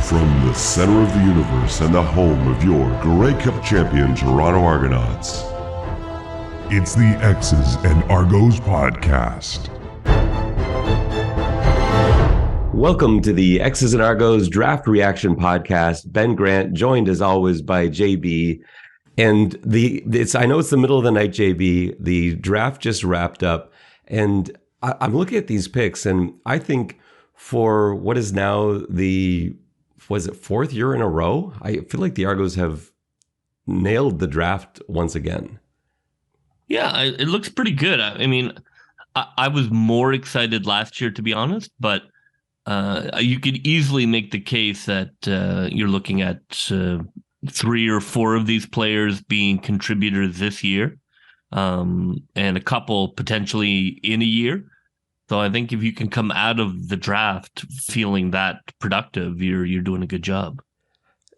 From the center of the universe and the home of your Grey Cup champion Toronto Argonauts, it's the X's and Argos podcast. Welcome to the X's and Argos Draft Reaction Podcast. Ben Grant, joined as always by JB. And I know it's the middle of the night, JB. The draft just wrapped up. And I'm looking at these picks, and I think for what is now was it fourth year in a row? I feel like the Argos have nailed the draft once again. Yeah, it looks pretty good. I mean, I was more excited last year, to be honest, but you could easily make the case that you're looking at 3 or 4 of these players being contributors this year, and a couple potentially in a year. So I think if you can come out of the draft feeling that productive, you're doing a good job.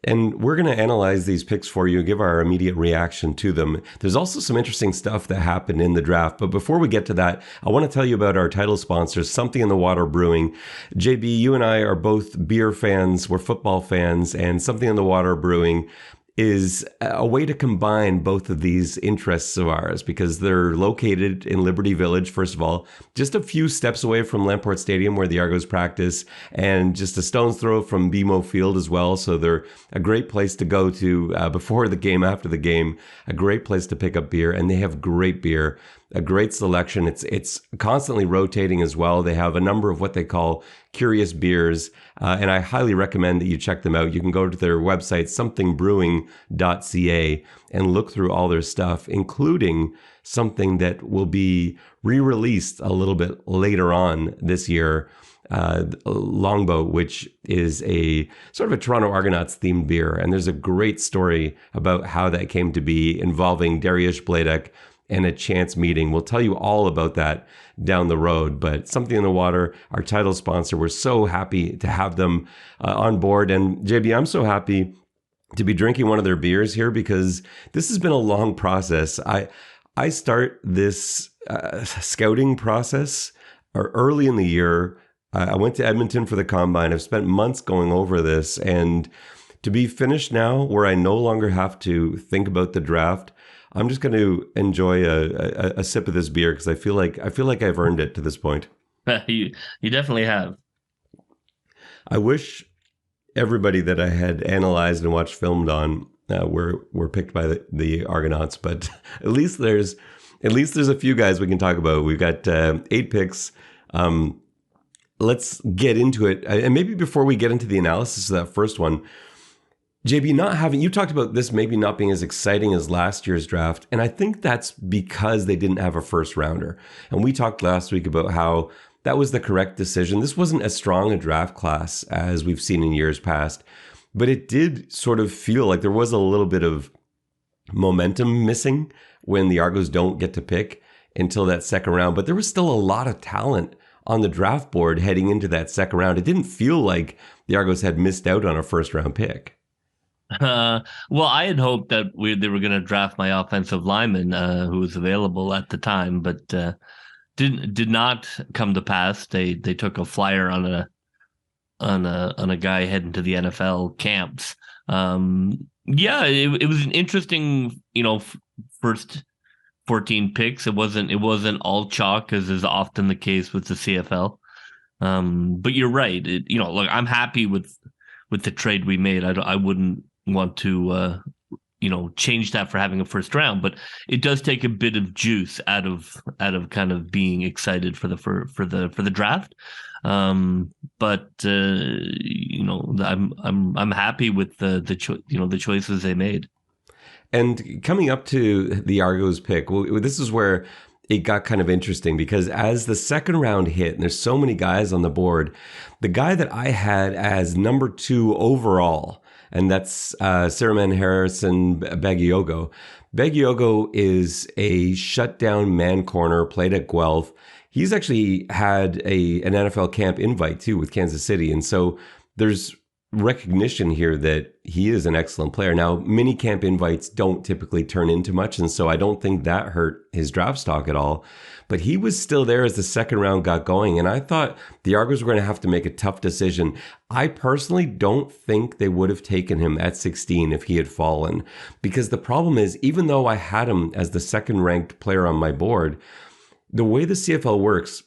And we're going to analyze these picks for you and give our immediate reaction to them. There's also some interesting stuff that happened in the draft. But before we get to that, I want to tell you about our title sponsors, Something in the Water Brewing. JB, you and I are both beer fans. We're football fans. And Something in the Water Brewing is a way to combine both of these interests of ours because they're located in Liberty Village, first of all, just a few steps away from Lamport Stadium where the Argos practice, and just a stone's throw from BMO Field as well. So they're a great place to go to before the game, after the game, a great place to pick up beer, and they have great beer. A great selection. It's constantly rotating as well. They have a number of what they call curious beers, and I highly recommend that you check them out. You can go to their website, somethingbrewing.ca, and look through all their stuff, including something that will be re-released a little bit later on this year, Longboat, which is a sort of a Toronto Argonauts themed beer. And there's a great story about how that came to be involving Dariusz Bladek and a chance meeting. We'll tell you all about that down the road. But Something in the Water, our title sponsor, we're so happy to have them on board. And JB, I'm so happy to be drinking one of their beers here because this has been a long process. I start this scouting process early in the year. I went to Edmonton for the Combine. I've spent months going over this. And to be finished now, where I no longer have to think about the draft, I'm just going to enjoy a sip of this beer because I feel like I've earned it to this point. You definitely have. I wish everybody that I had analyzed and watched filmed on were picked by the Argonauts, but at least there's a few guys we can talk about. We've got 8 picks. Let's get into it, and maybe before we get into the analysis of that first one, JB, you talked about this maybe not being as exciting as last year's draft, and I think that's because they didn't have a first rounder. And we talked last week about how that was the correct decision. This wasn't as strong a draft class as we've seen in years past, but it did sort of feel like there was a little bit of momentum missing when the Argos don't get to pick until that second round. But there was still a lot of talent on the draft board heading into that second round. It didn't feel like the Argos had missed out on a first round pick. Well, I had hoped that they were going to draft my offensive lineman who was available at the time, but did not come to pass. They took a flyer on a guy heading to the NFL camps. Yeah, it was an interesting, first 14 picks. It wasn't all chalk, as is often the case with the CFL. But you're right. Look, I'm happy with the trade we made. I wouldn't want to change that for having a first round, but it does take a bit of juice out of kind of being excited for the draft. But I'm happy with the choices they made. And coming up to the Argos pick, this is where it got kind of interesting because as the second round hit, and there's so many guys on the board, the guy that I had as number 2 overall, and that's Saraman Harrison Bagiogo. Bagiogo is a shutdown man corner, played at Guelph. He's actually had an NFL camp invite too with Kansas City. And so there's recognition here that he is an excellent player. Now, mini camp invites don't typically turn into much, and so I don't think that hurt his draft stock at all. But he was still there as the second round got going, and I thought the Argos were going to have to make a tough decision. I personally don't think they would have taken him at 16 if he had fallen, because the problem is, even though I had him as the second ranked player on my board, the way the CFL works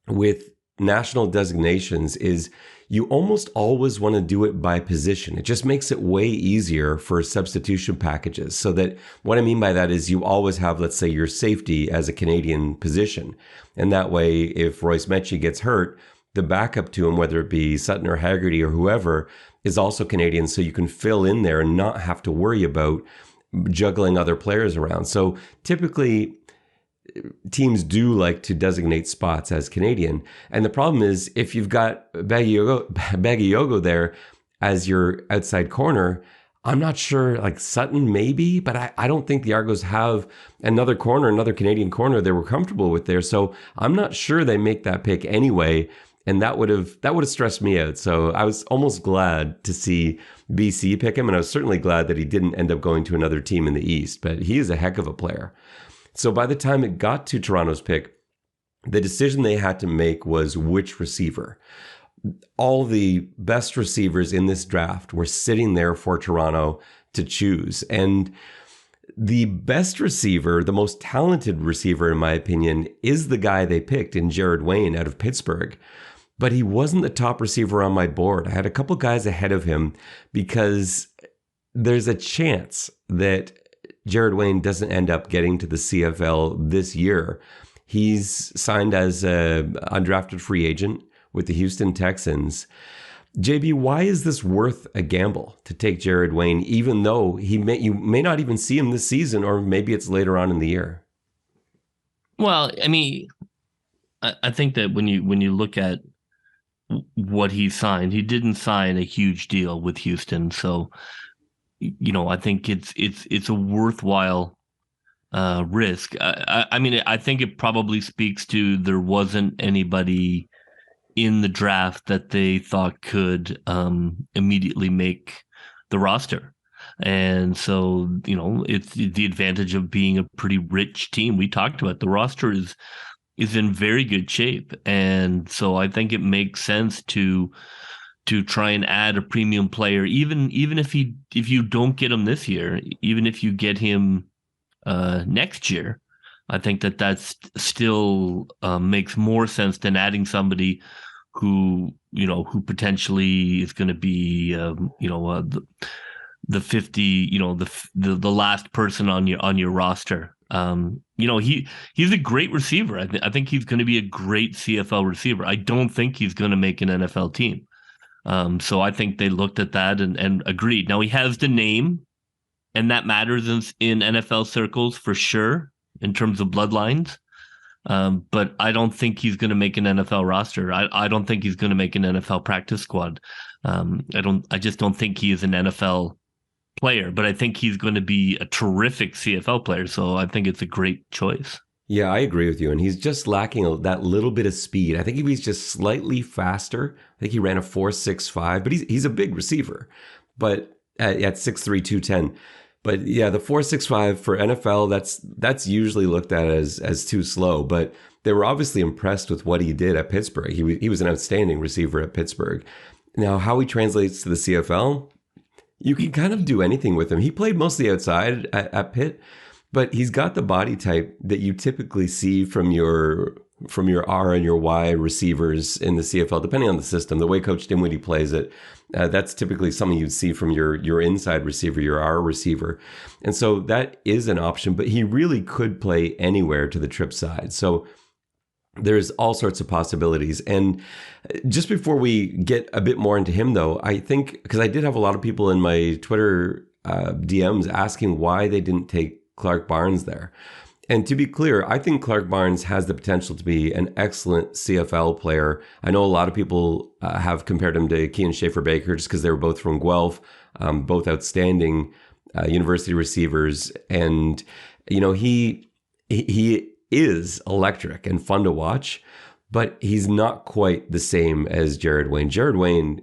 with national designations is you almost always want to do it by position. It just makes it way easier for substitution packages. So that what I mean by that is you always have, let's say, your safety as a Canadian position. And that way, if Royce Metchie gets hurt, the backup to him, whether it be Sutton or Haggerty or whoever, is also Canadian. So you can fill in there and not have to worry about juggling other players around. So typically, teams do like to designate spots as Canadian. And the problem is, if you've got Bagiogo there as your outside corner, I'm not sure, like Sutton maybe, but I don't think the Argos have another Canadian corner they were comfortable with there. So I'm not sure they make that pick anyway. And that would have stressed me out. So I was almost glad to see BC pick him. And I was certainly glad that he didn't end up going to another team in the East, but he is a heck of a player. So by the time it got to Toronto's pick, the decision they had to make was which receiver. All the best receivers in this draft were sitting there for Toronto to choose. And the best receiver, the most talented receiver, in my opinion, is the guy they picked in Jared Wayne out of Pittsburgh. But he wasn't the top receiver on my board. I had a couple guys ahead of him because there's a chance that Jared Wayne doesn't end up getting to the CFL this year. He's signed as an undrafted free agent with the Houston Texans. JB, why is this worth a gamble to take Jared Wayne, even though you may not even see him this season, or maybe it's later on in the year? Well, I mean, I think that when you look at what he signed, he didn't sign a huge deal with Houston, so I think it's a worthwhile risk. I mean, I think it probably speaks to there wasn't anybody in the draft that they thought could immediately make the roster. And so, it's the advantage of being a pretty rich team. We talked about the roster is in very good shape. And so I think it makes sense to try and add a premium player, even if you don't get him this year, even if you get him next year. I think that's still makes more sense than adding somebody who potentially is going to be the 50, the last person on your roster. He's a great receiver. I think he's going to be a great CFL receiver. I don't think he's going to make an NFL team. So I think they looked at that and agreed. Now he has the name, and that matters in NFL circles for sure in terms of bloodlines. But I don't think he's going to make an NFL roster. I don't think he's going to make an NFL practice squad. I just don't think he is an NFL player, but I think he's going to be a terrific CFL player. So I think it's a great choice. Yeah, I agree with you. And he's just lacking that little bit of speed. I think if he's just slightly faster, I think he ran a 4.65, but he's a big receiver, but at 6'3", 210. But yeah, the 4.65 for NFL, that's usually looked at as too slow. But they were obviously impressed with what he did at Pittsburgh. He was an outstanding receiver at Pittsburgh. Now, how he translates to the CFL, you can kind of do anything with him. He played mostly outside at Pitt, but he's got the body type that you typically see from your R and your Y receivers in the CFL, depending on the system. The way Coach Dinwiddie plays it, that's typically something you'd see from your inside receiver, your R receiver. And so that is an option, but he really could play anywhere to the trip side. So there's all sorts of possibilities. And just before we get a bit more into him, though, I think, because I did have a lot of people in my Twitter DMs asking why they didn't take Clark Barnes there. And to be clear, I think Clark Barnes has the potential to be an excellent CFL player. I know a lot of people have compared him to Kean Schaefer-Baker just because they were both from Guelph, both outstanding university receivers. And, he is electric and fun to watch, but he's not quite the same as Jared Wayne. Jared Wayne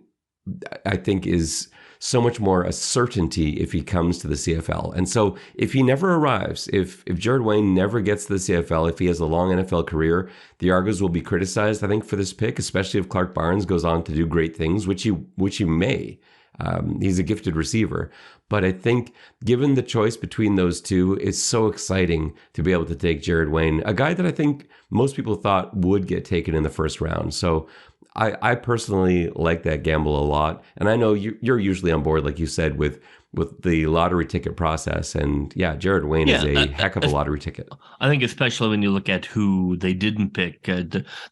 I think is so much more a certainty if he comes to the CFL. And so if he never arrives, if Jared Wayne never gets to the CFL, if he has a long NFL career, the Argos will be criticized, I think, for this pick, especially if Clark Barnes goes on to do great things, which he may. He's a gifted receiver. But I think given the choice between those two, it's so exciting to be able to take Jared Wayne, a guy that I think most people thought would get taken in the first round. So I personally like that gamble a lot. And I know you're usually on board, like you said, with the lottery ticket process. And yeah, Jared Wayne is a heck of a lottery ticket. I think especially when you look at who they didn't pick,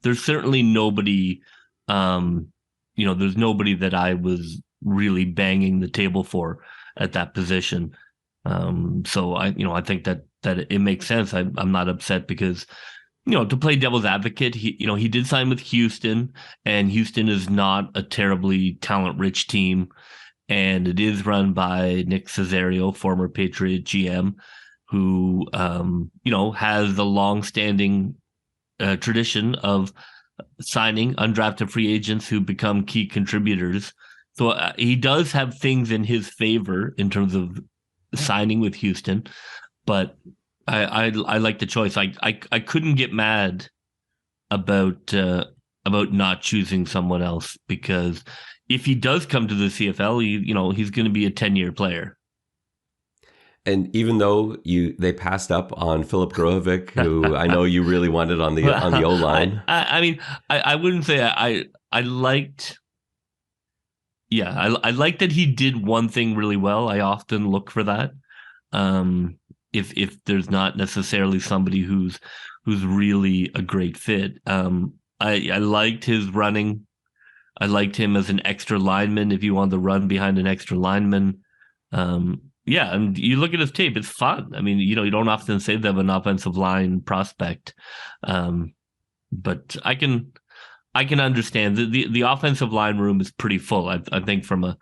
there's certainly nobody, there's nobody that I was really banging the table for at that position. So I think that it makes sense. I'm not upset because, to play devil's advocate, he did sign with Houston, and Houston is not a terribly talent-rich team, and it is run by Nick Cesario, former Patriot GM, who has the long-standing tradition of signing undrafted free agents who become key contributors. So he does have things in his favor in terms of signing with Houston, but I like the choice. I couldn't get mad about not choosing someone else, because if he does come to the CFL, he's going to be a 10-year player. And even though they passed up on Filip Grohovic, who I know you really wanted on the O-line. I wouldn't say I liked. Yeah, I like that he did one thing really well. I often look for that. If there's not necessarily somebody who's really a great fit. I liked his running. I liked him as an extra lineman if you want to run behind an extra lineman. Yeah, and you look at his tape, it's fun. I mean, you don't often say they have an offensive line prospect. But I can understand the offensive line room is pretty full. I think from a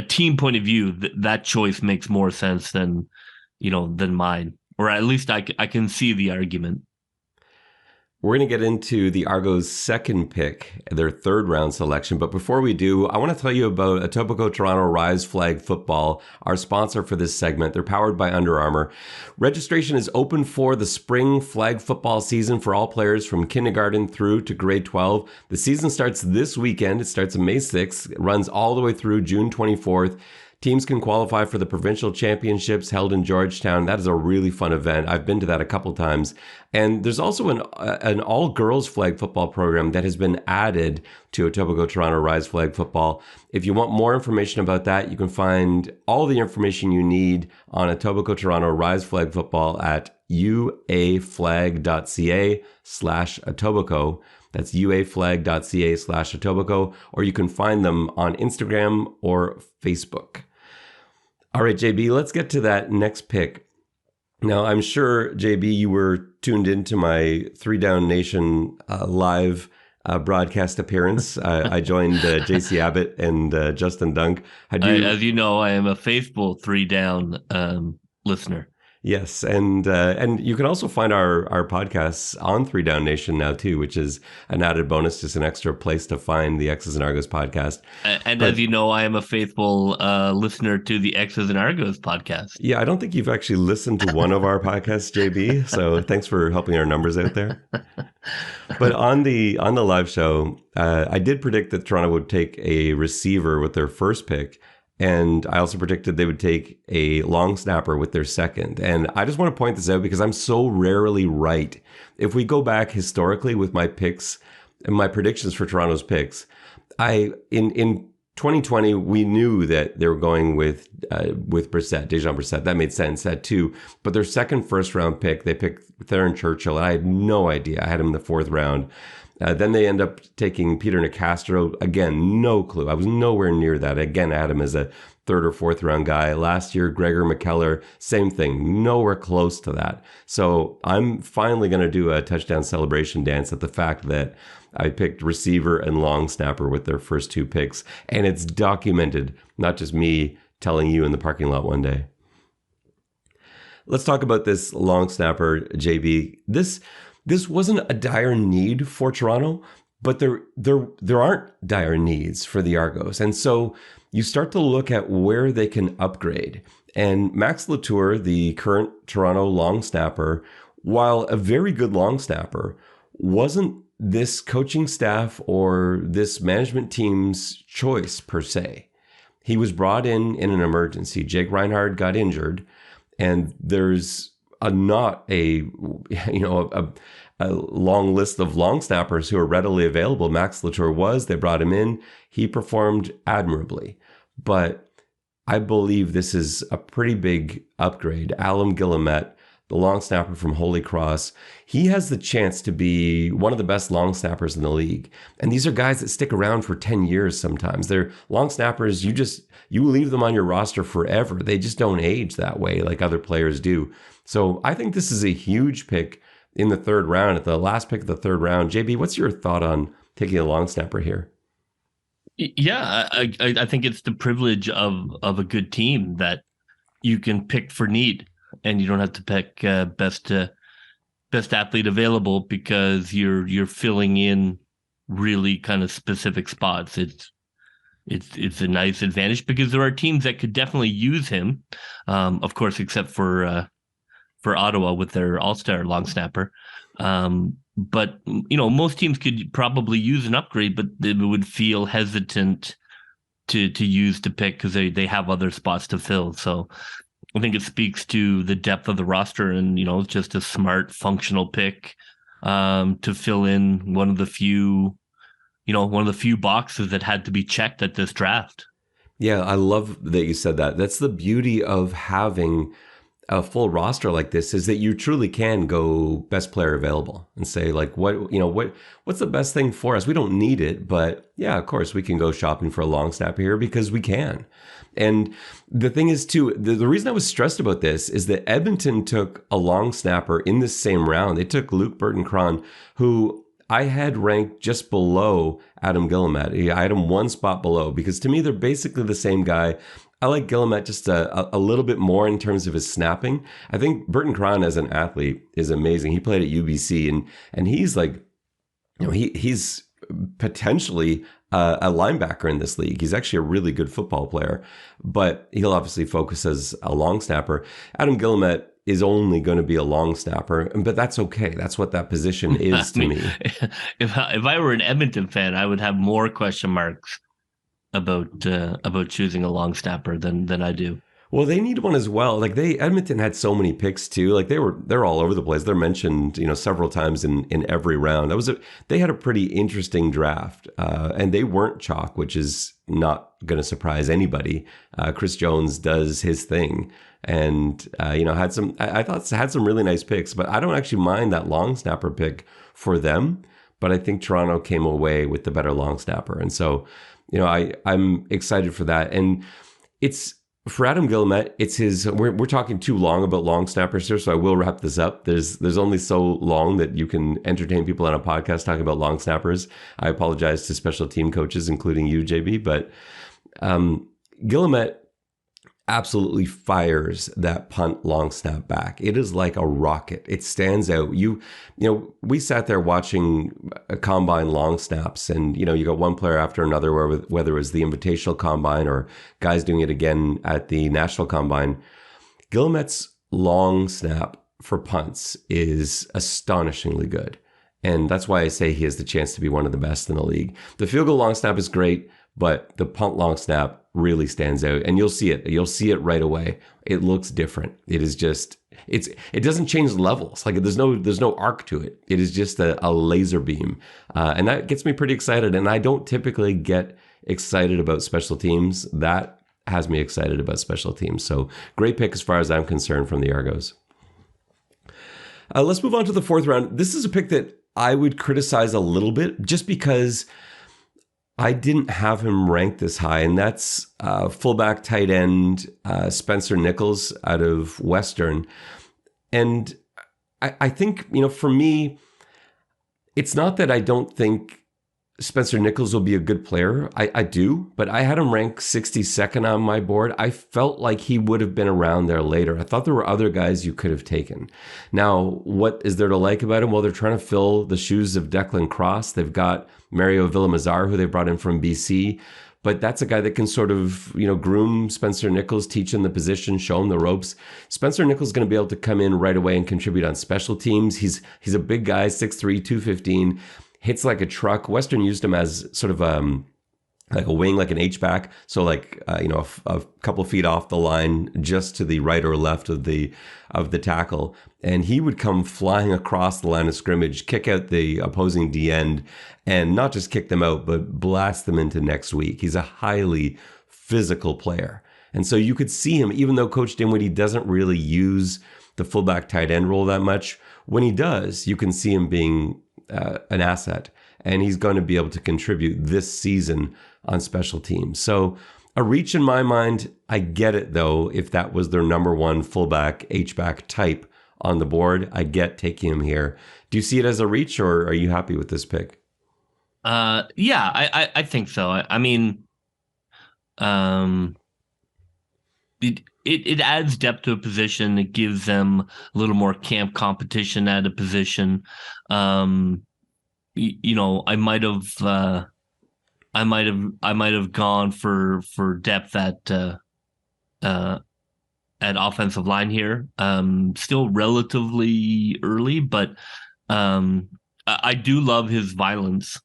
team point of view, that choice makes more sense than mine, or at least I can see the argument. We're going to get into the Argos' second pick, their third round selection. But before we do, I want to tell you about Etobicoke Toronto Rise Flag Football, our sponsor for this segment. They're powered by Under Armour. Registration is open for the spring flag football season for all players from kindergarten through to grade 12. The season starts this weekend. It starts on May 6th. It runs all the way through June 24th. Teams can qualify for the provincial championships held in Georgetown. That is a really fun event. I've been to that a couple times. And there's also an all-girls flag football program that has been added to Etobicoke Toronto Rise Flag Football. If you want more information about that, you can find all the information you need on Etobicoke Toronto Rise Flag Football at uaflag.ca/Etobicoke. That's uaflag.ca/Etobicoke, or you can find them on Instagram or Facebook. All right, JB, let's get to that next pick. Now, I'm sure, JB, you were tuned into my 3 Down Nation live broadcast appearance. I joined JC Abbott and Justin Dunk. As you know, I am a faithful 3 Down listener. Yes, and you can also find our podcasts on 3 Down Nation now too, which is an added bonus, just an extra place to find the X's and Argos podcast. And as you know, I am a faithful listener to the X's and Argos podcast. Yeah, I don't think you've actually listened to one of our podcasts, JB. So thanks for helping our numbers out there. But on the live show, I did predict that Toronto would take a receiver with their first pick. And I also predicted they would take a long snapper with their second. And I just want to point this out because I'm so rarely right. If we go back historically with my picks and my predictions for Toronto's picks, in 2020, we knew that they were going with Brissett, Dejan Brissett. That made sense at 2. But their second first round pick, they picked Theron Churchill. And I had no idea. I had him in the 4th round. Then they end up taking Peter Nicastro. Again, no clue. I was nowhere near that. Again, I had him as a 3rd or 4th round guy. Last year, Gregor McKellar, same thing. Nowhere close to that. So I'm finally going to do a touchdown celebration dance at the fact that I picked receiver and long snapper with their first 2 picks. And it's documented, not just me telling you in the parking lot one day. Let's talk about this long snapper, JB. This wasn't a dire need for Toronto, but there aren't dire needs for the Argos. And so you start to look at where they can upgrade. And Max Latour, the current Toronto long snapper, while a very good long snapper, wasn't this coaching staff or this management team's choice per se. He was brought in an emergency. Jake Reinhard got injured, and there's not a long list of long snappers who are readily available. Max Latour was. They brought him in. He performed admirably. But I believe this is a pretty big upgrade. Alum Guillemette, the long snapper from Holy Cross, he has the chance to be one of the best long snappers in the league. And these are guys that stick around for 10 years sometimes. They're long snappers, you leave them on your roster forever. They just don't age that way like other players do. So I think this is a huge pick in the third round, at the last pick of the third round. JB, what's your thought on taking a long snapper here? Yeah, I think it's the privilege of a good team that you can pick for need, and you don't have to pick best athlete available, because you're filling in really kind of specific spots. It's a nice advantage, because there are teams that could definitely use him, of course, except for Ottawa with their all-star long snapper. But, most teams could probably use an upgrade, but they would feel hesitant to use the pick because they have other spots to fill. So I think it speaks to the depth of the roster, and, just a smart, functional pick to fill in one of the few boxes that had to be checked at this draft. Yeah, I love that you said that. That's the beauty of having a full roster like this, is that you truly can go best player available and say, like, what's the best thing for us? We don't need it, but yeah, of course we can go shopping for a long snapper here because we can. And the thing is too, the reason I was stressed about this is that Edmonton took a long snapper in this same round. They took Luke Burton-Cron, who I had ranked just below Adam Guillemette. I had him one spot below, because to me, they're basically the same guy. I like Guillemette just a little bit more in terms of his snapping. I think Burton-Cron as an athlete is amazing. He played at UBC, and he's like, he's potentially a linebacker in this league. He's actually a really good football player, but he'll obviously focus as a long snapper. Adam Guillemette is only going to be a long snapper, but that's okay. That's what that position is to me. If I were an Edmonton fan, I would have more question marks about choosing a long snapper than I do. Well, they need one as well. Like Edmonton had so many picks too. Like they're all over the place. They're mentioned, several times in every round. They had a pretty interesting draft, and they weren't chalk, which is not going to surprise anybody. Chris Jones does his thing, and had some really nice picks. But I don't actually mind that long snapper pick for them. But I think Toronto came away with the better long snapper, and so I'm excited for that. And it's. For Adam Guillemette, it's his. We're talking too long about long snappers here, so I will wrap this up. There's only so long that you can entertain people on a podcast talking about long snappers. I apologize to special team coaches, including you, JB, but Guillemette absolutely fires that punt long snap back. It is like a rocket. It stands out. We sat there watching a combine long snaps, and you got one player after another, whether it was the Invitational Combine or guys doing it again at the National Combine. Guillemette's long snap for punts is astonishingly good. And that's why I say he has the chance to be one of the best in the league. The field goal long snap is great, but the punt long snap really stands out, and you'll see it. You'll see it right away. It looks different. It is just, it doesn't change levels. Like there's no arc to it. It is just a laser beam. And that gets me pretty excited. And I don't typically get excited about special teams. That has me excited about special teams. So great pick as far as I'm concerned from the Argos. Let's move on to the fourth round. This is a pick that I would criticize a little bit just because I didn't have him ranked this high, and that's fullback tight end Spencer Nichols out of Western. And I think, for me, it's not that I don't think Spencer Nichols will be a good player. I do, but I had him ranked 62nd on my board. I felt like he would have been around there later. I thought there were other guys you could have taken. Now, what is there to like about him? Well, they're trying to fill the shoes of Declan Cross. They've got Mario Villamazar, who they brought in from BC. But that's a guy that can sort of, groom Spencer Nichols, teach him the position, show him the ropes. Spencer Nichols is going to be able to come in right away and contribute on special teams. He's a big guy, 6'3", 215. Hits like a truck. Western used him as sort of like a wing, like an H-back. So like, a couple feet off the line, just to the right or left of the tackle. And he would come flying across the line of scrimmage, kick out the opposing D-end, and not just kick them out, but blast them into next week. He's a highly physical player. And so you could see him, even though Coach Dinwiddie doesn't really use the fullback tight end role that much, when he does, you can see him being an asset, and he's going to be able to contribute this season on special teams. So a reach in my mind. I get it though. If that was their number one fullback H-back type on the board, I get taking him here. Do you see it as a reach, or are you happy with this pick? Yeah, I think so. I mean, it adds depth to a position. It gives them a little more camp competition at a position. I might have gone for depth at offensive line here. Still relatively early, but I do love his violence,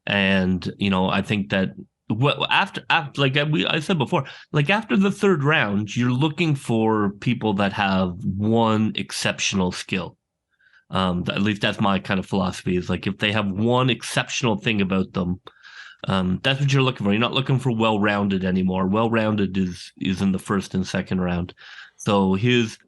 and I think that. Well, after like I said before, like after the third round, you're looking for people that have one exceptional skill. At least that's my kind of philosophy. Is like if they have one exceptional thing about them, that's what you're looking for. You're not looking for well-rounded anymore. Well-rounded is in the first and second round. So his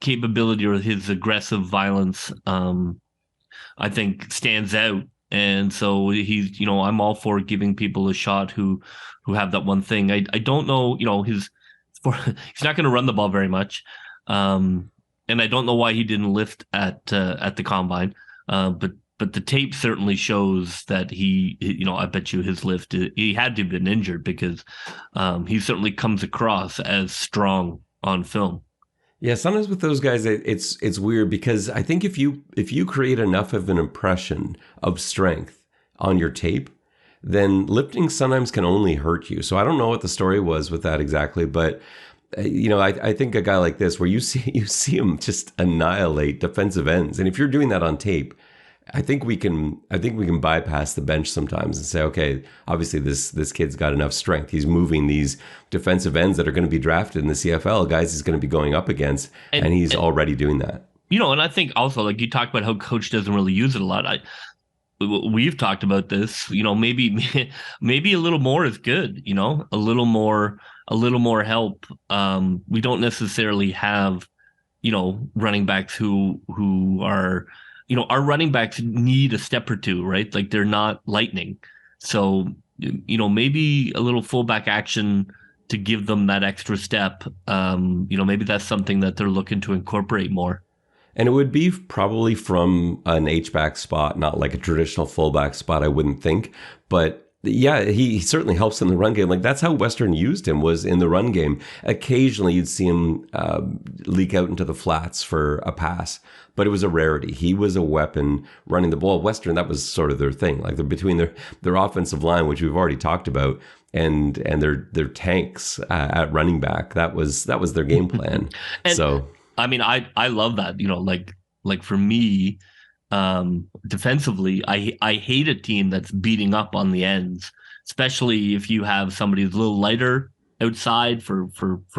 capability or his aggressive violence, I think stands out. And so he's, I'm all for giving people a shot who have that one thing. I don't know, he's not going to run the ball very much. And I don't know why he didn't lift at the combine. But the tape certainly shows that he I bet you his lift, he had to have been injured because he certainly comes across as strong on film. Yeah, sometimes with those guys, it's weird because I think if you create enough of an impression of strength on your tape, then lifting sometimes can only hurt you. So I don't know what the story was with that exactly, but I think a guy like this, where you see him just annihilate defensive ends, and if you're doing that on tape, I think we can bypass the bench sometimes and say, okay, obviously this kid's got enough strength. He's moving these defensive ends that are going to be drafted in the CFL, guys he's going to be going up against, and he's already doing that. And I think also, like you talked about how coach doesn't really use it a lot. We've talked about this. Maybe a little more is good. A little more help. We don't necessarily have running backs who are. Our running backs need a step or two, right? Like they're not lightning. So, maybe a little fullback action to give them that extra step. Maybe that's something that they're looking to incorporate more. And it would be probably from an H-back spot, not like a traditional fullback spot, I wouldn't think. But yeah, he certainly helps in the run game. Like that's how Western used him, was in the run game. Occasionally you'd see him leak out into the flats for a pass, but it was a rarity. He was a weapon running the ball. Western, that was sort of their thing. Like between their offensive line, which we've already talked about, and their tanks at running back, that was their game plan. So I mean, I love that. Like for me, defensively, I hate a team that's beating up on the ends, especially if you have somebody who's a little lighter outside for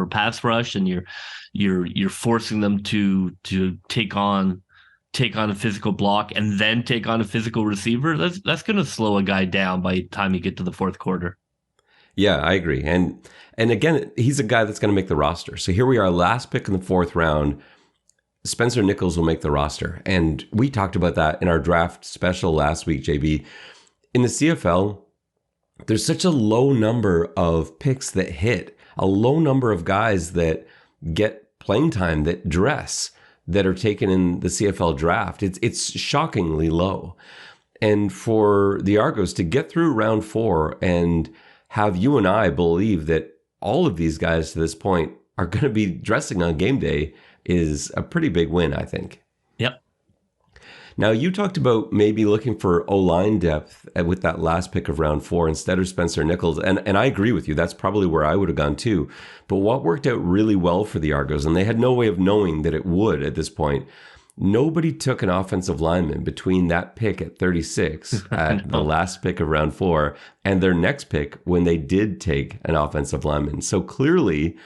pass rush, and you're forcing them to take on a physical block and then take on a physical receiver. That's going to slow a guy down by the time you get to the fourth quarter. Yeah, I agree. And again, he's a guy that's going to make the roster. So here we are, last pick in the fourth round. Spencer Nichols will make the roster. And we talked about that in our draft special last week, JB. In the CFL, there's such a low number of picks that hit, a low number of guys that get playing time, that dress, that are taken in the CFL draft. It's shockingly low. And for the Argos to get through round 4 and have you and I believe that all of these guys to this point are going to be dressing on game day is a pretty big win, I think. Yep. Now, you talked about maybe looking for O-line depth with that last pick of round 4 instead of Spencer Nichols. And I agree with you. That's probably where I would have gone too. But what worked out really well for the Argos, and they had no way of knowing that it would at this point, nobody took an offensive lineman between that pick at 36 at the last pick of round 4 and their next pick when they did take an offensive lineman. So clearly,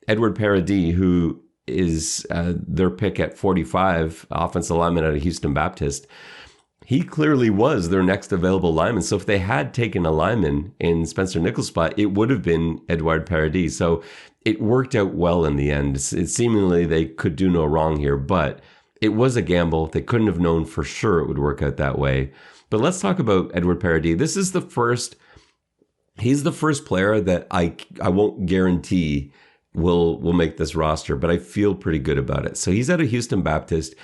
Edward Paradis, who is their pick at 45, offensive lineman out of Houston Baptist, he clearly was their next available lineman. So if they had taken a lineman in Spencer Nichols' spot, it would have been Edouard Paradis. So it worked out well in the end. It seemingly they could do no wrong here, but it was a gamble. They couldn't have known for sure it would work out that way. But let's talk about Edward Paradis. This is he's the first player that I won't guarantee will make this roster, but I feel pretty good about it. So he's out of Houston Baptist,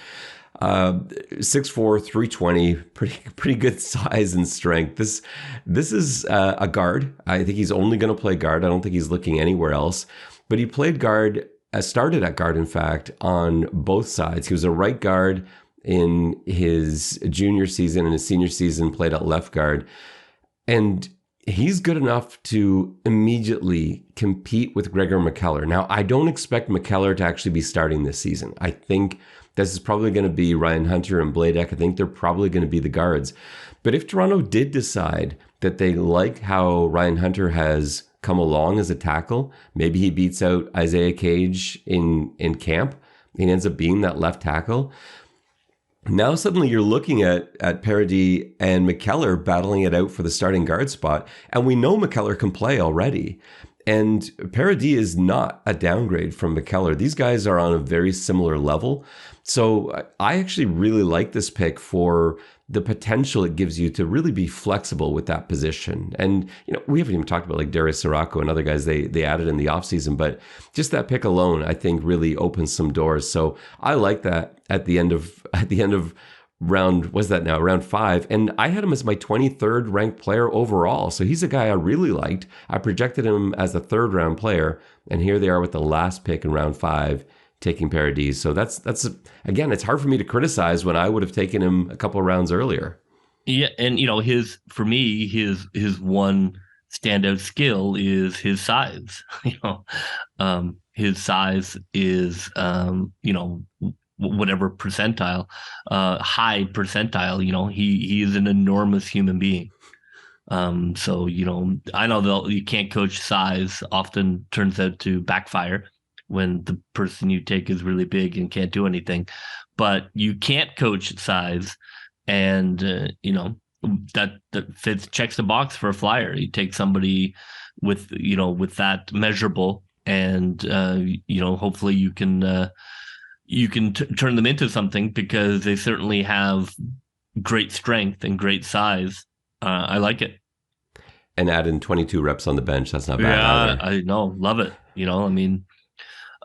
6'4", 320, pretty good size and strength. This is a guard. I think he's only going to play guard. I don't think he's looking anywhere else. But he played guard, started at guard, in fact, on both sides. He was a right guard in his junior season, and his senior season played at left guard. And he's good enough to immediately compete with Gregor McKellar. Now, I don't expect McKellar to actually be starting this season. I think this is probably going to be Ryan Hunter and Bladek. I think they're probably going to be the guards. But if Toronto did decide that they like how Ryan Hunter has come along as a tackle, maybe he beats out Isaiah Cage in camp and ends up being that left tackle. Now suddenly you're looking at Paradis and McKellar battling it out for the starting guard spot. And we know McKellar can play already. And Paradis is not a downgrade from McKellar. These guys are on a very similar level. So I actually really like this pick for the potential it gives you to really be flexible with that position. And, we haven't even talked about like Darius Sirocco and other guys they added in the offseason, but just that pick alone, I think really opens some doors. So I like that at the end of round, what's that now? Round 5. And I had him as my 23rd ranked player overall. So he's a guy I really liked. I projected him as a 3rd round player. And here they are with the last pick in round 5, taking Paradis. So that's again, it's hard for me to criticize when I would have taken him a couple of rounds earlier. Yeah. And, his one standout skill is his size. His size is, whatever percentile, high percentile, he is an enormous human being. So, I know that you can't coach size, often turns out to backfire when the person you take is really big and can't do anything, but you can't coach size. And, that checks the box for a flyer. You take somebody with that measurable and, hopefully you can turn them into something, because they certainly have great strength and great size. I like it. And add in 22 reps on the bench. That's not bad either. I know. Love it.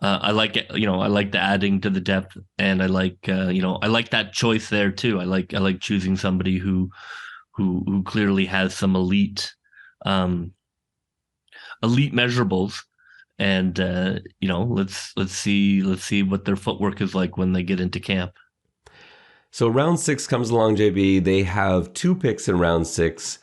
I like it. I like the adding to the depth, and I like, I like that choice there too. I like choosing somebody who clearly has some elite measurables. And let's see what their footwork is like when they get into camp. So round 6 comes along, JB. They have 2 picks in round 6.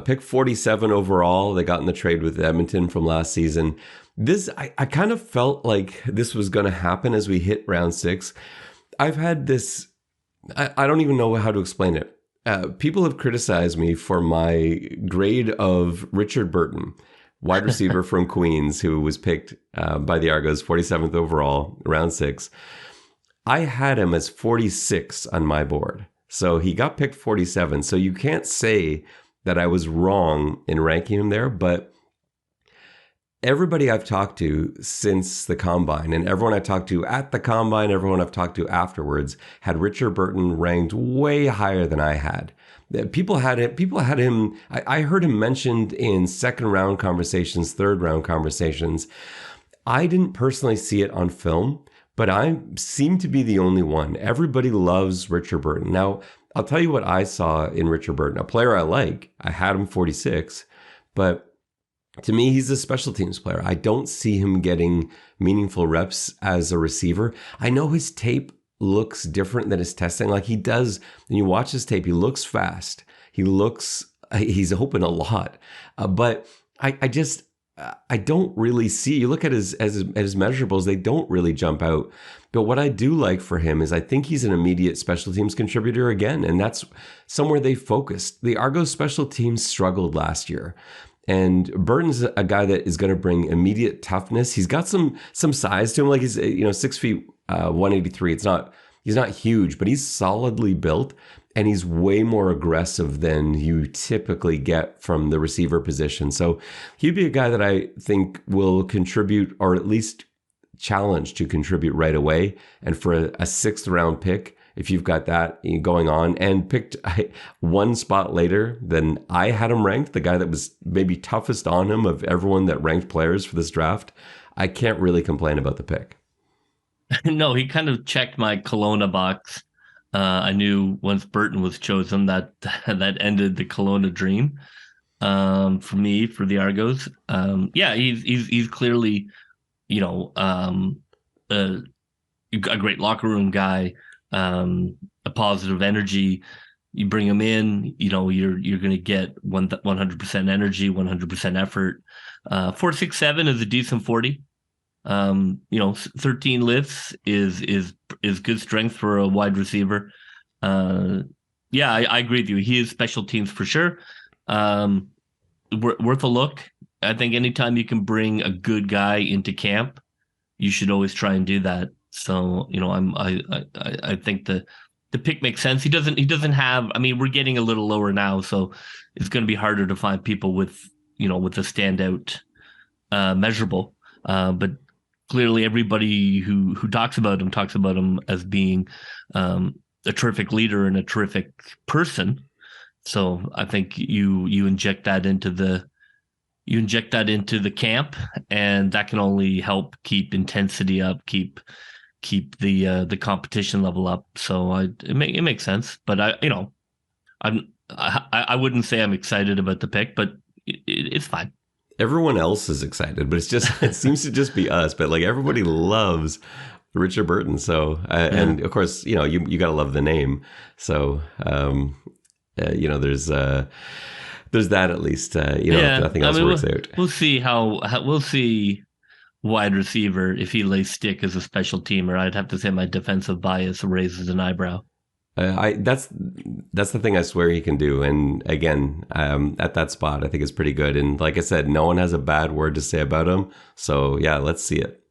Pick 47 overall. They got in the trade with Edmonton from last season. This I kind of felt like this was going to happen as we hit round 6. I've had this. I don't even know how to explain it. People have criticized me for my grade of Richard Burton, wide receiver from Queens, who was picked by the Argos 47th overall, round 6. I had him as 46 on my board. So he got picked 47. So you can't say that I was wrong in ranking him there. But everybody I've talked to since the Combine, and everyone I talked to at the Combine, everyone I've talked to afterwards, had Richard Burton ranked way higher than I had. People had him. I heard him mentioned in 2nd round conversations, 3rd round conversations. I didn't personally see it on film, but I seem to be the only one. Everybody loves Richard Burton. Now, I'll tell you what I saw in Richard Burton, a player I like. I had him 46, but to me, he's a special teams player. I don't see him getting meaningful reps as a receiver. I know his tape looks different than his testing. Like he does, when you watch his tape, he looks fast. He's open a lot. But I don't really see, you look at his measurables, they don't really jump out. But what I do like for him is I think he's an immediate special teams contributor again. And that's somewhere they focused. The Argos special teams struggled last year. And Burton's a guy that is going to bring immediate toughness. He's got some size to him, like he's 6 feet 183. He's not huge, but he's solidly built, and he's way more aggressive than you typically get from the receiver position. So he'd be a guy that I think will contribute, or at least challenge to contribute right away. And for a sixth round pick, if you've got that going on, and picked one spot later than I had him ranked, the guy that was maybe toughest on him of everyone that ranked players for this draft, I can't really complain about the pick. No, he kind of checked my Kelowna box. I knew once Burton was chosen that ended the Kelowna dream for me, for the Argos. Yeah, he's clearly, a great locker room guy. A positive energy. You bring him in, you're going to get 100% energy, 100% effort. 4.67 is a decent 40. 13 lifts is good strength for a wide receiver. Yeah, I agree with you. He is special teams for sure. Worth a look. I think anytime you can bring a good guy into camp, you should always try and do that. So, I think the pick makes sense. He doesn't have, we're getting a little lower now, so it's going to be harder to find people with a standout measurable. But clearly everybody who talks about him as being a terrific leader and a terrific person. So I think you inject that into the camp, and that can only help keep intensity up, keep the competition level up. So it makes sense. But I wouldn't say I'm excited about the pick, but it's fine. Everyone else is excited, but it seems to just be us. But like everybody loves Richard Burton. So and of course, you got to love the name. So there's that at least. If nothing else works out. We'll see wide receiver if he lays stick as a special teamer. I'd have to say my defensive bias raises an eyebrow. That's the thing I swear he can do. And again, at that spot, I think it's pretty good. And like I said, no one has a bad word to say about him. So yeah, let's see it.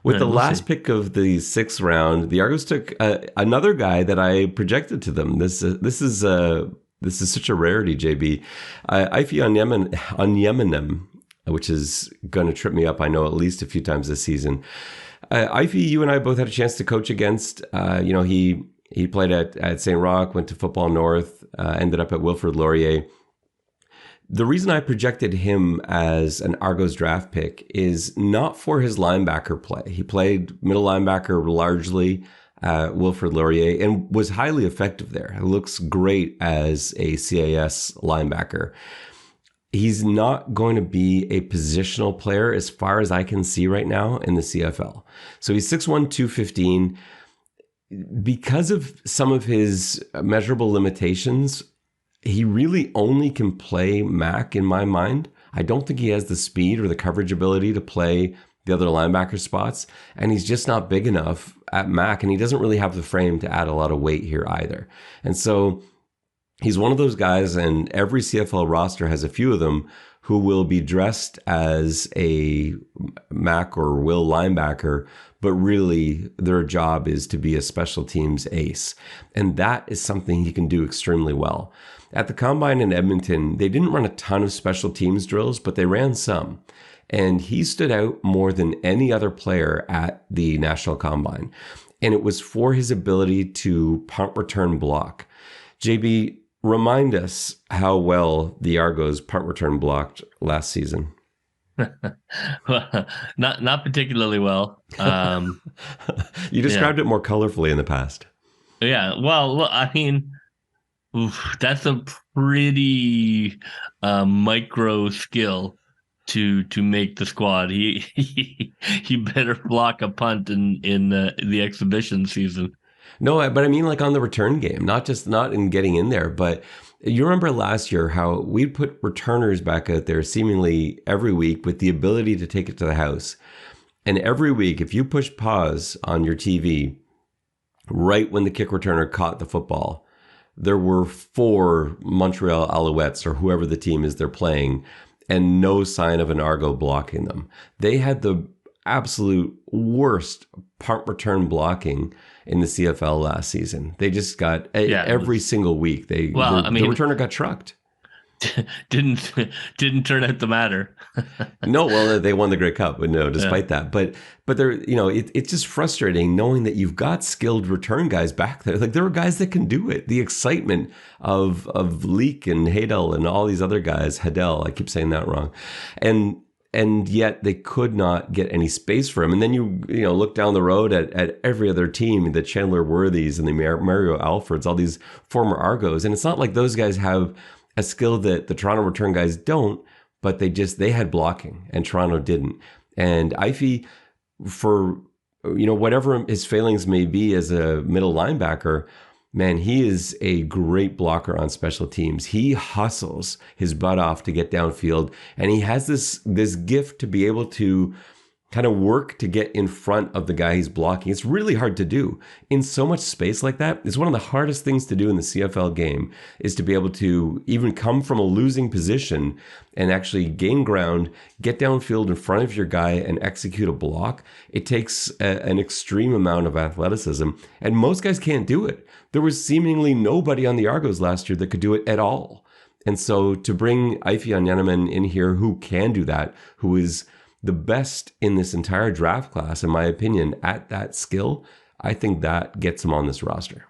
With the last pick of the 6th round, the Argos took another guy that I projected to them. This is such a rarity, JB. Ife Onyemenem, which is going to trip me up, I know, at least a few times this season. Ife, you and I both had a chance to coach against. He played at St. Roch, went to Football North, ended up at Wilfrid Laurier. The reason I projected him as an Argos draft pick is not for his linebacker play. He played middle linebacker largely at Wilfrid Laurier and was highly effective there. It looks great as a CAS linebacker. He's not going to be a positional player as far as I can see right now in the CFL. So he's 6'1", 215. Because of some of his measurable limitations, he really only can play Mac in my mind. I don't think he has the speed or the coverage ability to play the other linebacker spots, and he's just not big enough at Mac, and he doesn't really have the frame to add a lot of weight here either. And so he's one of those guys, and every CFL roster has a few of them, who will be dressed as a Mac or will linebacker, but really their job is to be a special teams ace. And that is something he can do extremely well. At the Combine in Edmonton, they didn't run a ton of special teams drills, but they ran some. And he stood out more than any other player at the National Combine. And it was for his ability to punt return block. JB, remind us how well the Argos punt return blocked last season. Well, not particularly well. You described it more colorfully in the past. Yeah. Well, I mean, Oof, that's a pretty micro skill to make the squad. He better block a punt in the exhibition season. No, but I mean like on the return game, not in getting in there, but you remember last year how we'd put returners back out there seemingly every week with the ability to take it to the house. And every week, if you push pause on your TV right when the kick returner caught the football, there were 4 Montreal Alouettes or whoever the team is they're playing, and no sign of an Argo blocking them. They had the absolute worst punt return blocking in the CFL last season. They just got every single week. The returner got trucked. didn't turn out to matter. No, well, they won the Grey Cup, but no, despite that. But they're, it's just frustrating knowing that you've got skilled return guys back there. Like there are guys that can do it. The excitement of Leak and Hadel and all these other guys, Hadel, I keep saying that wrong. And yet they could not get any space for him. And then you look down the road at every other team, the Chandler Worthies and the Mario Alfords, all these former Argos. And it's not like those guys have a skill that the Toronto return guys don't, but they had blocking and Toronto didn't. And Ify, for whatever his failings may be as a middle linebacker, man, he is a great blocker on special teams. He hustles his butt off to get downfield, and he has this gift to be able to kind of work to get in front of the guy he's blocking. It's really hard to do in so much space like that. It's one of the hardest things to do in the CFL game, is to be able to even come from a losing position and actually gain ground, get downfield in front of your guy and execute a block. It takes an extreme amount of athleticism, and most guys can't do it. There was seemingly nobody on the Argos last year that could do it at all. And so to bring Ify Onyeneman in here who can do that, who is the best in this entire draft class, in my opinion, at that skill, I think that gets him on this roster.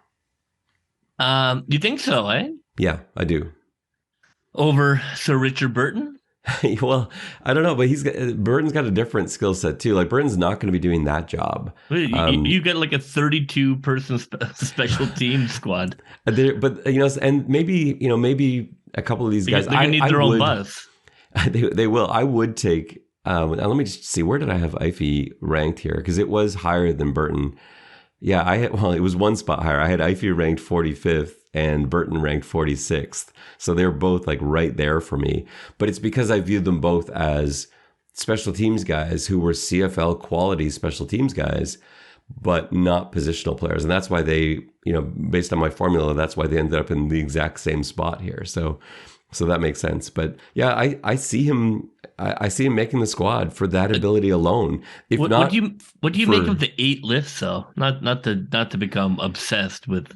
You think so, eh? Yeah, I do. Over Sir Richard Burton? Well, I don't know, but Burton's got a different skill set too. Like Burton's not going to be doing that job. You get like a 32-person special team squad. But and maybe a couple of these guys, they need their own bus. They will. I would take. Now let me just see, where did I have Ify ranked here? Because it was higher than Burton. Yeah, it was one spot higher. I had Ify ranked 45th and Burton ranked 46th. So they're both like right there for me. But it's because I viewed them both as special teams guys who were CFL quality special teams guys, but not positional players. And that's why they, based on my formula, that's why they ended up in the exact same spot here. So that makes sense. But yeah, I see him. I see him making the squad for that ability alone. What do you make of the 8 lifts though? Not to become obsessed with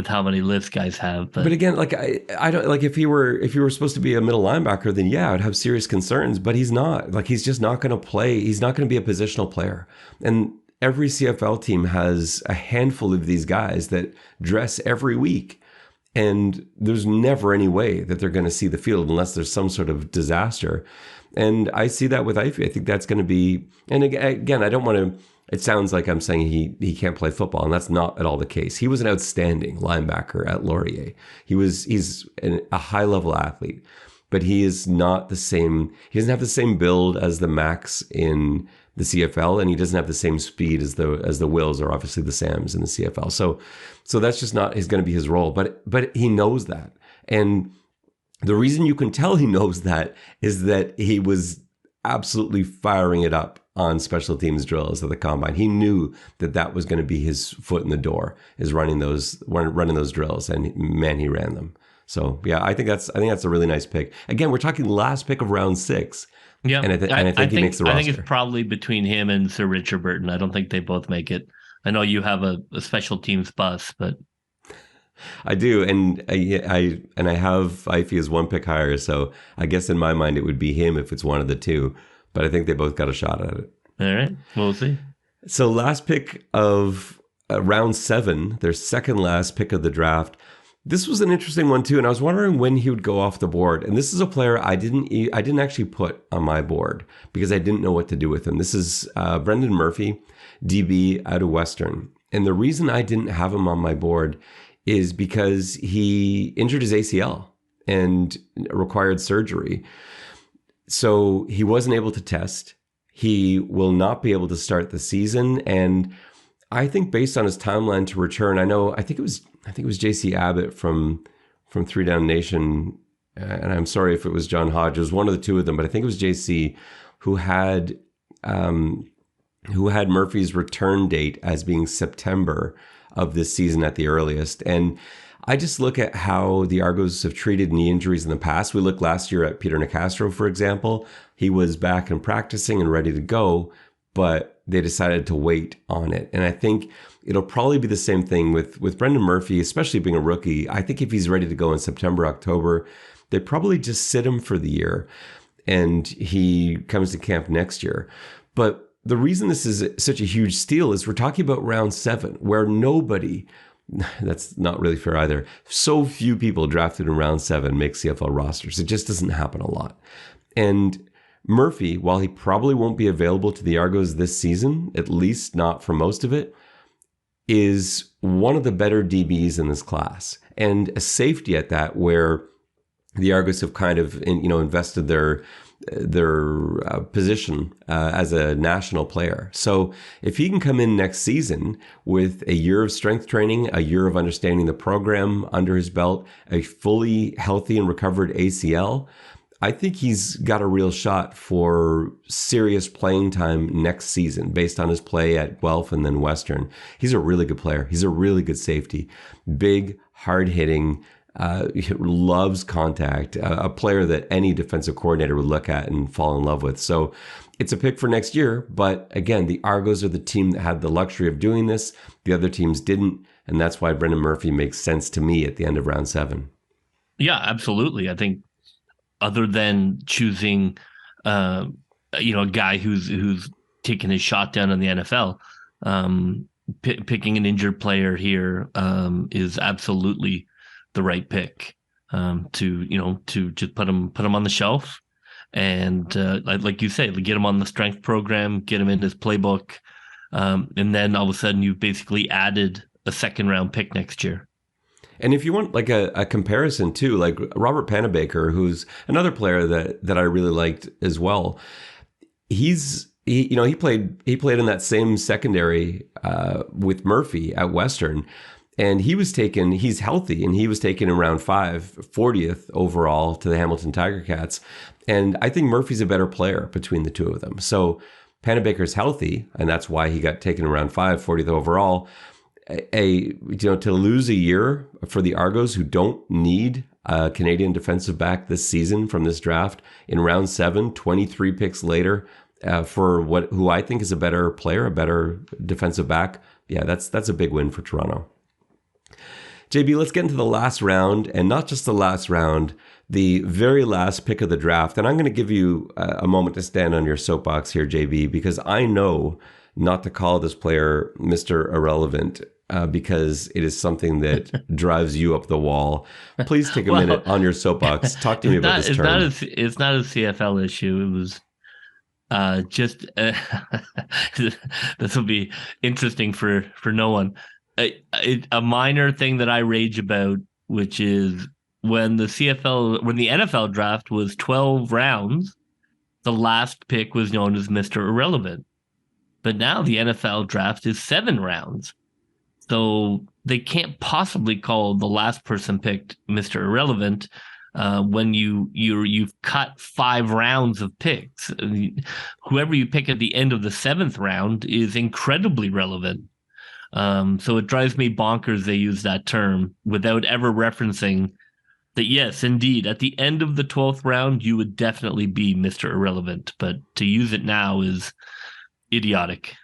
how many lifts guys have. But again, like I don't like if he were supposed to be a middle linebacker, then yeah, I'd have serious concerns. But he's not. Like he's just not going to play. He's not going to be a positional player. And every CFL team has a handful of these guys that dress every week. And there's never any way that they're going to see the field unless there's some sort of disaster. And I see that with Ify. I think that's going to be, and again, I don't want to, it sounds like I'm saying he can't play football, and that's not at all the case. He was an outstanding linebacker at Laurier. He's a high-level athlete, but he is not the same, he doesn't have the same build as the Max in the CFL, and he doesn't have the same speed as the Wills or obviously the Sams in the CFL. So that's just not going to be his role. But he knows that, and the reason you can tell he knows that is that he was absolutely firing it up on special teams drills at the combine. He knew that was going to be his foot in the door, is running those drills, and man, he ran them. So yeah, I think that's a really nice pick. Again, we're talking last pick of round 6. Yeah, and I think he makes the roster. I think it's probably between him and Sir Richard Burton. I don't think they both make it. I know you have a special teams bus, but I do, and I have Ify as one pick higher. So I guess in my mind it would be him if it's one of the two. But I think they both got a shot at it. All right, we'll see. So last pick of round 7, their second last pick of the draft. This was an interesting one too, and I was wondering when he would go off the board. And this is a player I didn't actually put on my board because I didn't know what to do with him. This is Brendan Murphy, DB out of Western. And the reason I didn't have him on my board is because he injured his ACL and required surgery. So he wasn't able to test. He will not be able to start the season. And I think based on his timeline to return, I think it was JC Abbott from Three Down Nation, and I'm sorry if it was John Hodge. It was one of the two of them, but I think it was JC who had Murphy's return date as being September of this season at the earliest. And I just look at how the Argos have treated knee injuries in the past. We looked last year at Peter Nicastro, for example. He was back and practicing and ready to go, but they decided to wait on it. And I think it'll probably be the same thing with Brendan Murphy, especially being a rookie. I think if he's ready to go in September, October, they probably just sit him for the year and he comes to camp next year. But the reason this is such a huge steal is we're talking about round 7, where nobody, that's not really fair either, so few people drafted in round 7 make CFL rosters. It just doesn't happen a lot. And Murphy, while he probably won't be available to the Argos this season, at least not for most of it, is one of the better DBs in this class. And a safety at that, where the Argos have kind of invested their position as a national player. So if he can come in next season with a year of strength training, a year of understanding the program under his belt, a fully healthy and recovered ACL, I think he's got a real shot for serious playing time next season based on his play at Guelph and then Western. He's a really good player. He's a really good safety. Big, hard-hitting, loves contact, a player that any defensive coordinator would look at and fall in love with. So it's a pick for next year. But again, the Argos are the team that had the luxury of doing this. The other teams didn't. And that's why Brendan Murphy makes sense to me at the end of round 7. Yeah, absolutely. I think other than choosing, a guy who's taken his shot down in the NFL, picking an injured player here is absolutely the right pick to just put him on the shelf and like you say, get him on the strength program, get him in his playbook, and then all of a sudden you've basically added a 2nd round pick next year. And if you want like a comparison too, like Robert Panabaker, who's another player that I really liked as well, he played in that same secondary with Murphy at Western. And he's healthy, and he was taken in round 5, 40th overall to the Hamilton Tiger Cats. And I think Murphy's a better player between the two of them. So Panabaker's healthy, and that's why he got taken in round 5, 40th overall. To lose a year for the Argos, who don't need a Canadian defensive back this season from this draft, in round 7, 23 picks later, for who I think is a better player, a better defensive back. Yeah, that's a big win for Toronto. JB, let's get into the last round, and not just the last round, the very last pick of the draft. And I'm going to give you a moment to stand on your soapbox here, JB, because I know not to call this player Mr. Irrelevant because it is something that drives you up the wall. Please take a minute on your soapbox. Talk to me about this term. It's not a CFL issue. It was just this will be interesting for no one. A minor thing that I rage about, which is when the NFL draft was 12 rounds, the last pick was known as Mr. Irrelevant. But now the NFL draft is 7 rounds. So they can't possibly call the last person picked Mr. Irrelevant when you've cut 5 rounds of picks. Whoever you pick at the end of the 7th round is incredibly relevant. So it drives me bonkers they use that term without ever referencing that, yes, indeed, at the end of the 12th round, you would definitely be Mr. Irrelevant. But to use it now is idiotic.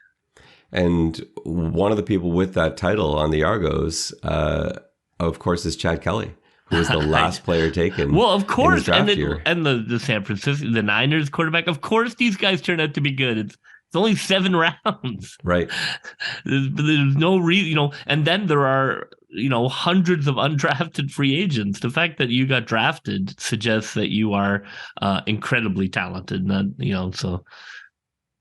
And one of the people with that title on the Argos, of course, is Chad Kelly, who was the last player taken. Well, of course, in his draft year. And the San Francisco, the Niners quarterback, of course, these guys turned out to be good. It's only 7 rounds. Right. There's no reason, and then there are, hundreds of undrafted free agents. The fact that you got drafted suggests that you are incredibly talented. So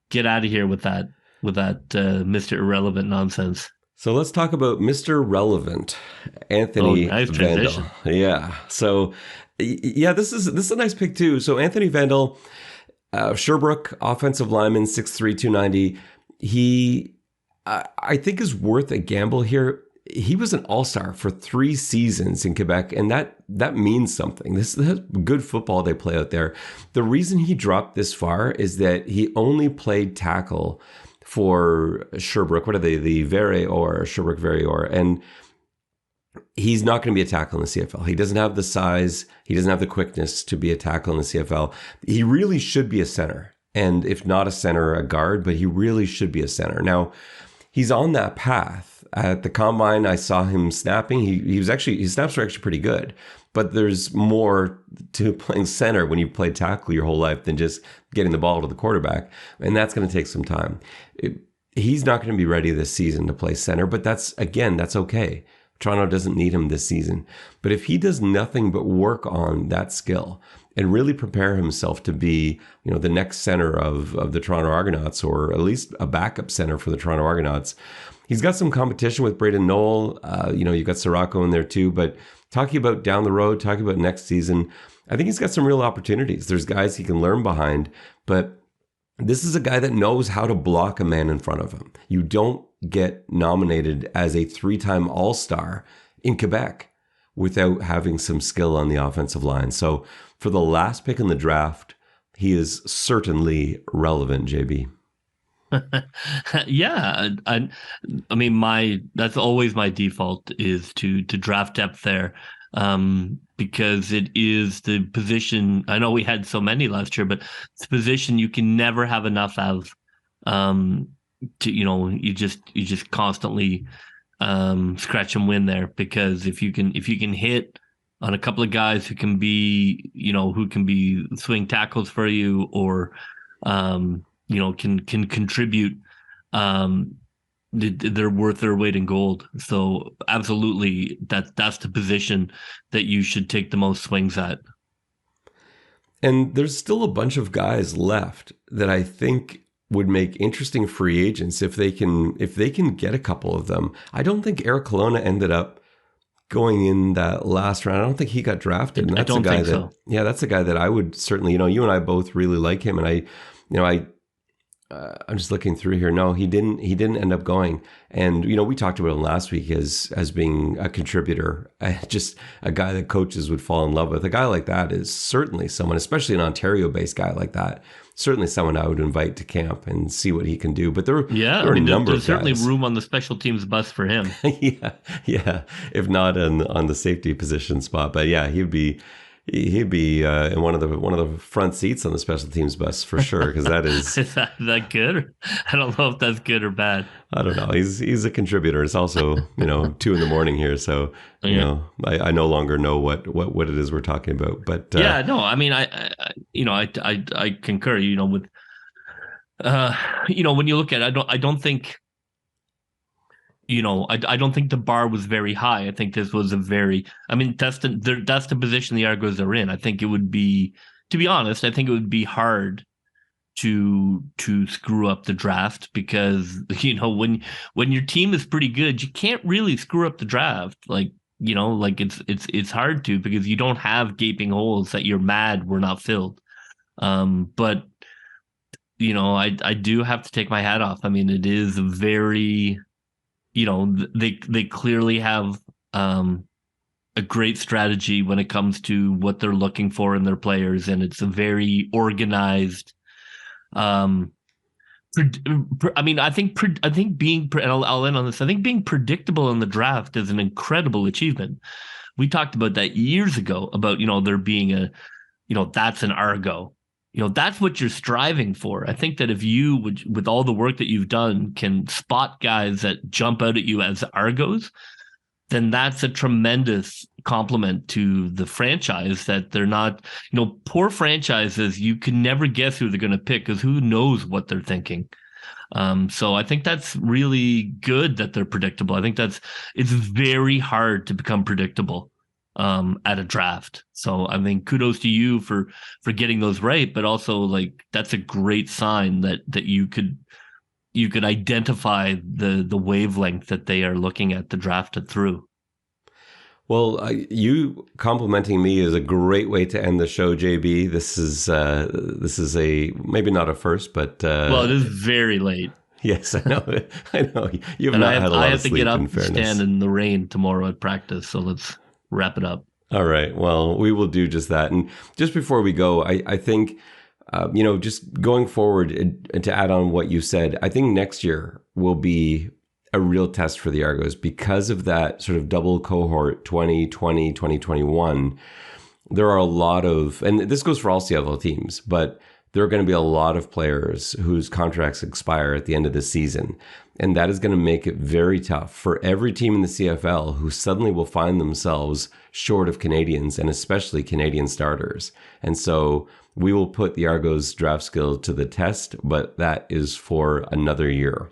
get out of here with that Mr. Irrelevant nonsense. So let's talk about Mr. Relevant, Oh, Anthony nice Vandal. transition. Yeah. So yeah, this is a nice pick too. So Anthony Vandal, Sherbrooke, offensive lineman, 6'3", 290. He, I think, is worth a gamble here. He was an all-star for 3 seasons in Quebec, and that means something. This is good football they play out there. The reason he dropped this far is that he only played tackle for Sherbrooke. What are they? The Verre or Sherbrooke Verre or, and he's not going to be a tackle in the CFL. He doesn't have the size. He doesn't have the quickness to be a tackle in the CFL. He really should be a center. And if not a center, a guard, but he really should be a center. Now, he's on that path. At the combine, I saw him snapping. His snaps were actually pretty good. But there's more to playing center when you play tackle your whole life than just getting the ball to the quarterback. And that's going to take some time. He's not going to be ready this season to play center, but that's okay. Toronto doesn't need him this season. But if he does nothing but work on that skill and really prepare himself to be, the next center of the Toronto Argonauts, or at least a backup center for the Toronto Argonauts, he's got some competition with Braden Knoll. You've got Sirocco in there too. But talking about down the road, talking about next season, I think he's got some real opportunities. There's guys he can learn behind, but this is a guy that knows how to block a man in front of him. You don't get nominated as a 3-time All-Star in Quebec without having some skill on the offensive line. So for the last pick in the draft, he is certainly relevant, JB. Yeah, I mean, that's always my default, is to draft depth there, because it is the position. I know we had so many last year, but it's a position you can never have enough of. You just constantly scratch and win there, because if you can hit on a couple of guys who can be swing tackles for you, or can contribute, they're worth their weight in gold. So absolutely, that's the position that you should take the most swings at. And there's still a bunch of guys left that I think would make interesting free agents if they can get a couple of them. I don't think Eric Colonna ended up going in that last round. I don't think he got drafted. And that's I don't think so. Yeah, that's a guy that I would certainly, you and I both really like him. And I'm just looking through here. No, he didn't end up going. And, we talked about him last week as being a contributor, just a guy that coaches would fall in love with. A guy like that is certainly someone, especially an Ontario-based guy like that, certainly someone I would invite to camp and see what he can do. But there are a number of there's certainly guys. room on the special teams bus for him. Yeah. If not on the safety position spot, but yeah, he'd be in one of the front seats on the special teams bus for sure, because that is is that good? I don't know if that's good or bad. I don't know. He's a contributor. It's also 2 a.m. here, so I no longer know what it is we're talking about. But yeah, no, I mean, I concur. With when you look at it, I don't think. I don't think the bar was very high. I think this was that's the position the Argos are in. I think it would be, to be honest, I think it would be hard to screw up the draft, because, when your team is pretty good, you can't really screw up the draft. It's hard to, because you don't have gaping holes that you're mad were not filled. But I do have to take my hat off. I mean, it is a very, they clearly have a great strategy when it comes to what they're looking for in their players, and it's a very organized. I think being, and I'll end on this. I think being predictable in the draft is an incredible achievement. We talked about that years ago, about there being that's an Argo. That's what you're striving for. I think that if you would, with all the work that you've done, can spot guys that jump out at you as Argos, then that's a tremendous compliment to the franchise, that they're not, poor franchises, you can never guess who they're going to pick, because who knows what they're thinking. So I think that's really good that they're predictable. I think it's very hard to become predictable at a draft. So I mean, kudos to you for getting those right, but also, that's a great sign that you could you could identify the wavelength that they are looking at to draft it through. Well, you complimenting me is a great way to end the show, JB. This is a maybe not a first, but well, it is very late. Yes, I know. I know. You've And not had a lot of sleep. I have to get up in and fairness. stand in the rain tomorrow at practice. So let's wrap it up. All right. Well, we will do just that. And just before we go, I think, just going forward and to add on what you said, I think next year will be a real test for the Argos because of that sort of double cohort 2020, 2021. There are a lot of, and this goes for all CFL teams, but there are going to be a lot of players whose contracts expire at the end of the season. And that is going to make it very tough for every team in the CFL who suddenly will find themselves short of Canadians and especially Canadian starters. And so we will put the Argos draft skill to the test, but that is for another year.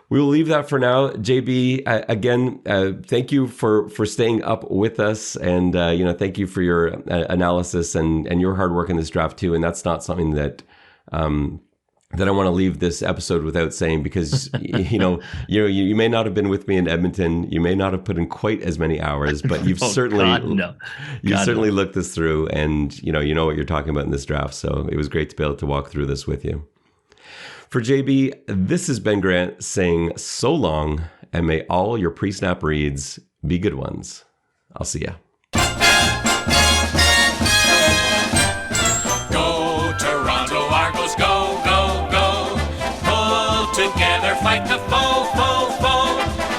We will leave that for now. JB, again, thank you for staying up with us, and thank you for your analysis and your hard work in this draft too. And that's not something that that I want to leave this episode without saying, because you may not have been with me in Edmonton, you may not have put in quite as many hours, but you've certainly looked this through, and you know what you're talking about in this draft. So it was great to be able to walk through this with you. For JB, this is Ben Grant saying so long, and may all your pre-snap reads be good ones. I'll see ya. Go, Toronto Argos, go, go, go. Pull together, fight the foe, foe, foe.